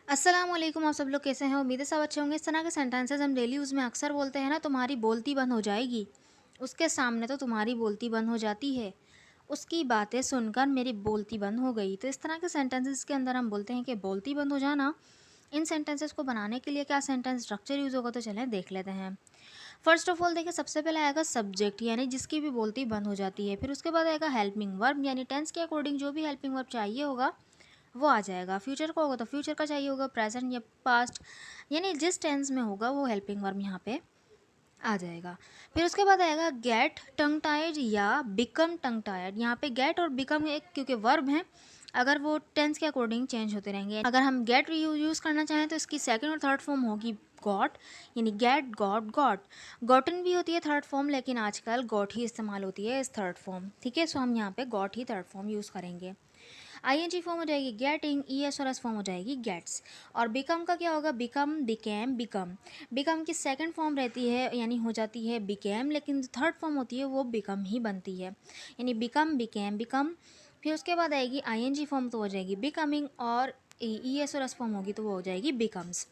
अस्सलाम वालेकुम। आप सब लोग कैसे हैं? उम्मीद है सब अच्छे होंगे। इस तरह के सेंटेंसेस हम डेली यूज़ में अक्सर बोलते हैं ना, तुम्हारी बोलती बंद हो जाएगी, उसके सामने तो तुम्हारी बोलती बंद हो जाती है, उसकी बातें सुनकर मेरी बोलती बंद हो गई। तो इस तरह के सेंटेंसेस के अंदर हम बोलते हैं कि बोलती बंद हो जाना। इन सेंटेंसेस को बनाने के लिए क्या सेंटेंस स्ट्रक्चर यूज़ होगा, तो चलें देख लेते हैं। फर्स्ट ऑफ ऑल देखिए, सबसे पहले आएगा सब्जेक्ट यानी जिसकी भी बोलती बंद हो जाती है। फिर उसके बाद आएगा हेल्पिंग वर्ब यानी टेंस के अकॉर्डिंग जो भी हेल्पिंग वर्ब चाहिए होगा वो आ जाएगा। फ्यूचर का होगा तो फ्यूचर का चाहिए होगा, प्रेजेंट या पास्ट यानी जिस टेंस में होगा वो हेल्पिंग वर्ब यहाँ पे आ जाएगा। फिर उसके बाद आएगा गेट टंग टायर्ड या बिकम टंग टायर्ड। यहाँ पे गेट और बिकम एक क्योंकि वर्ब हैं, अगर वो टेंस के अकॉर्डिंग चेंज होते रहेंगे। अगर हम गेट यूज़ करना चाहें तो इसकी सेकंड और थर्ड फॉर्म होगी गॉट यानी गेट गॉट गॉट। गॉटन भी होती है थर्ड फॉर्म, लेकिन आजकल गॉट ही इस्तेमाल होती है इस थर्ड फॉर्म। ठीक है, सो हम यहाँ पे गॉट ही थर्ड फॉर्म यूज़ करेंगे। आईएनजी फॉर्म हो जाएगी गेटिंग, ईएस और एस फॉर्म हो जाएगी गेट्स। और बिकम का क्या होगा? Become became become. बिकम की सेकंड फॉर्म रहती है यानी हो जाती है बिकेम, लेकिन जो थर्ड फॉर्म होती है वो बिकम ही बनती है यानी बिकम बिकेम बिकम। फिर उसके बाद आएगी आईएनजी फॉर्म तो हो जाएगी बिकमिंग, और ईएस और एस फॉर्म होगी तो वो हो जाएगी बिकम्स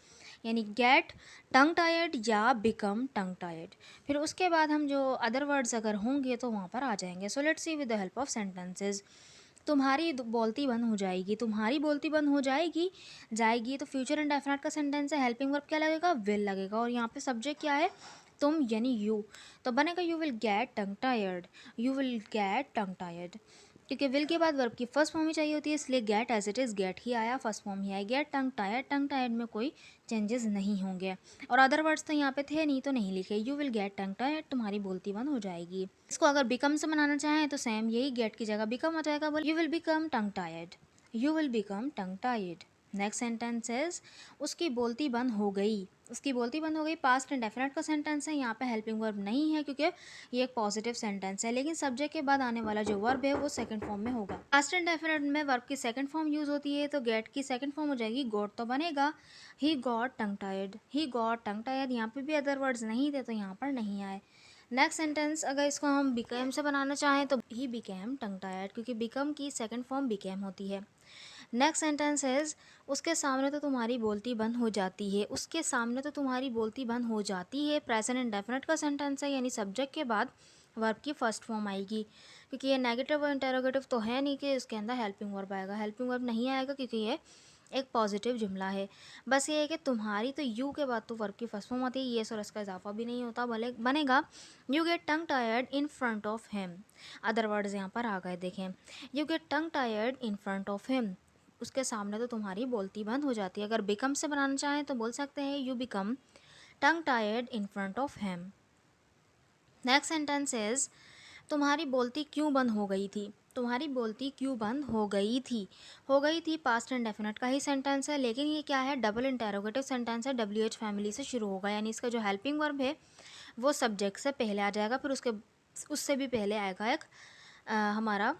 यानी गेट टंग टायर्ड या बिकम टंग टायर्ड। फिर उसके बाद हम जो अदर वर्ड्स अगर होंगे तो वहाँ पर आ जाएंगे। So let's see with the help of sentences. तुम्हारी बोलती बंद हो जाएगी, तुम्हारी बोलती बंद हो जाएगी, जाएगी तो फ्यूचर इंडेफिनिट का सेंटेंस है। हेल्पिंग वर्ब क्या लगेगा? विल लगेगा। और यहाँ पे सब्जेक्ट क्या है? तुम यानी यू, तो बनेगा you will get tongue tired, you will get tongue tired. क्योंकि विल के बाद वर्ब की फर्स्ट फॉर्म ही चाहिए होती है, इसलिए get as it is get ही आया, फर्स्ट फॉर्म ही आया। गेट टंग टायर्ड में कोई चेंजेस नहीं होंगे। और अदर वर्ड्स तो यहाँ पे थे नहीं तो नहीं लिखे। You will get tongue tired, तुम्हारी बोलती बंद हो जाएगी। इसको अगर बिकम से बनाना चाहें तो सेम यही गेट की जगह बिकम आ जाएगा। बोल you will become tongue tired, you will become tongue tired. Next sentence is उसकी बोलती बंद हो गई, उसकी बोलती बंद हो गई। पास्ट इंडेफिनिट का सेंटेंस है, यहाँ पे हेल्पिंग वर्ब नहीं है क्योंकि ये एक पॉजिटिव सेंटेंस है, लेकिन सब्जेक्ट के बाद आने वाला जो वर्ब है वो सेकंड फॉर्म में होगा। पास्ट इंडेफिनिट में वर्ब की सेकंड फॉर्म यूज होती है, तो गेट की सेकंड फॉर्म हो जाएगी गॉट, तो बनेगा he got tongue tired, he got tongue tired. यहाँ पे भी अदर वर्ड्स नहीं थे तो यहाँ पर नहीं आए। नेक्स्ट सेंटेंस अगर इसको हम बिकेम से बनाना चाहें तो ही बिकेम टंग टायर्ड, क्योंकि बिकम की सेकंड फॉर्म बिकेम होती है। नेक्स्ट सेंटेंस इज उसके सामने तो तुम्हारी बोलती बंद हो जाती है, उसके सामने तो तुम्हारी बोलती बंद हो जाती है। प्रेजेंट इंडेफिनिट का सेंटेंस है यानी सब्जेक्ट के बाद वर्ब की फर्स्ट फॉर्म आएगी, क्योंकि ये नेगेटिव और इंटेरोगेटिव तो है नहीं कि इसके अंदर हेल्पिंग वर्ब आएगा। हेल्पिंग वर्ब नहीं आएगा क्योंकि ये एक पॉजिटिव जुमला है। बस ये है कि तुम्हारी तो यू के बाद तो वर्ब की फर्स्ट फॉर्म आती है, ये और इसका इजाफा भी नहीं होता, भले बनेगा you get tongue tired in front of him. Other words यहाँ पर आ गए, देखें you get tongue tired in front of him, उसके सामने तो तुम्हारी बोलती बंद हो जाती है। अगर बिकम से बनाना चाहें तो बोल सकते हैं you become tongue tired in front of him. Next sentence is तुम्हारी बोलती क्यों बंद हो गई थी, तुम्हारी बोलती क्यों बंद हो गई थी। हो गई थी पास्ट इंडेफिनिट का ही सेंटेंस है, लेकिन ये क्या है? डबल इंटेरोगेटिव सेंटेंस है, WH फैमिली से शुरू होगा, यानी इसका जो हेल्पिंग वर्ब है वो सब्जेक्ट से पहले आ जाएगा, फिर उससे भी पहले आएगा एक हमारा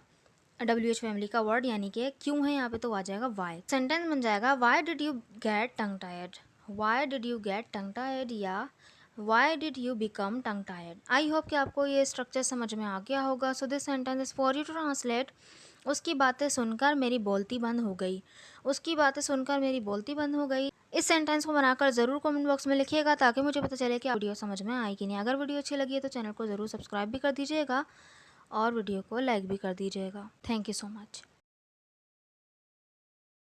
WH फैमिली का वर्ड, यानी कि क्यों है यहाँ पे तो आ जाएगा वाई। सेंटेंस बन जाएगा why did you get tongue tired, why did you get tongue tired या why did you become tongue tired. I hope कि आपको ये स्ट्रक्चर समझ में आ गया होगा। So this sentence is for you to translate. उसकी बातें सुनकर मेरी बोलती बंद हो गई, उसकी बातें सुनकर मेरी बोलती बंद हो गई। इस सेंटेंस को बनाकर ज़रूर कमेंट बॉक्स में लिखिएगा ताकि मुझे पता चले कि वीडियो समझ में आई कि नहीं। अगर वीडियो अच्छी लगी है तो चैनल को ज़रूर सब्सक्राइब भी कर दीजिएगा और वीडियो को लाइक भी कर दीजिएगा। Thank you so much.